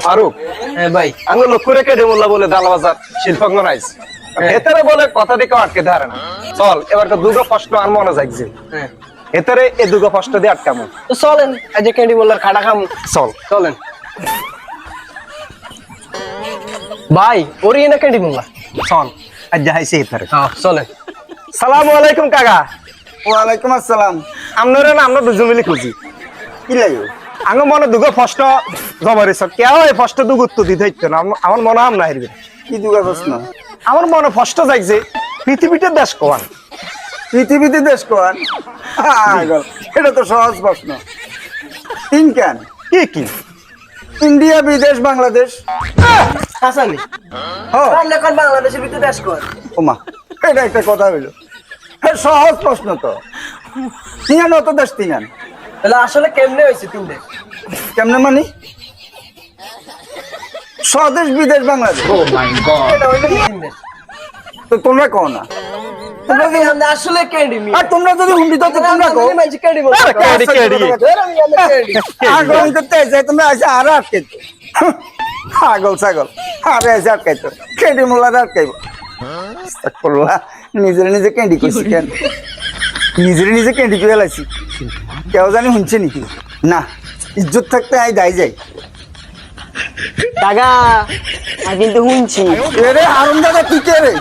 ফারুক হ্যাঁ ভাই আমি লক্ষ্য রেখে ডেমুল্লা বলে দালবাজার শিল্পাঙ্গন আইছি এতারে বলে কথা দিকে আটকে ধরে না চল এবার তো দুটো প্রশ্ন আর মনে যাইছে হ্যাঁ এতারে এই দুটো প্রশ্ন দিয়ে আটকামু তো চলেন আজ ক্যান্ডি মোল্লার খাটা খামু চল চলেন ভাই ওরি না ক্যান্ডি মোল্লা চল আজ যাইছে এতারে হ্যাঁ চলেন সালামু আলাইকুম কাকা ওয়ালাইকুম আসসালাম। আপনারা না আমরা দুজন মিলে খুঁজি কি লাগে? আঙ্গ মনে দুগো প্রশ্ন জমারিছ কেউ এই প্রশ্ন দুগো উত্তর দিতে হইতো না আমার মনে আম না হিরবে কি দুগা প্রশ্ন? আমার মনে প্রশ্ন যাইছে পৃথিবীতে দেশ কোয়ান পৃথিবীতে দেশ কোন? এটা তো সহজ প্রশ্ন। তিন কেন? কি কি ইন্ডিয়া, বিদেশ, বাংলাদেশ। হাসানি ও আমরা কোন বাংলাদেশের ভিতরে দেশ কর ওমা, এটা একটা কথা হইলো। হ্যাঁ, সহজ প্রশ্ন তো। তিনান অত দেশ তিনান তাহলে আসলে কেমনে হইছে তিন দেশ কেমনে মানি? স্বদেশ, বিদেশ, বাংলাদেশ। ও মাই গড এটা হইলো তিন দেশ তো তোমরা কও না। তোমরা যদি আমরা আসলে ক্যান্ডি মি আর তোমরা যদি হুন্ডি তো তোমরা কও। মাঝে ক্যান্ডি মোল্লা আরে ক্যান্ডি, ক্যান্ডি। আগল করতে যাই তোমরা আসে আর আটকাইতো। আগল ছাগল আরে এসে আটকাইতো। কেডি মোল্লার আটকাইবো। আস্তাগফিরুল্লাহ, নিজের নিজে ক্যান্ডি করছি কেন? নিজের নিজে ক্যান্ডি করে লাইছি। কেউ জানি শুনছে নাকি? না, ইজ্জত থাকতে আই দাই যাই। টাকা কিন্তু শুনছি এরে হারুন দাদা তুই কে রে?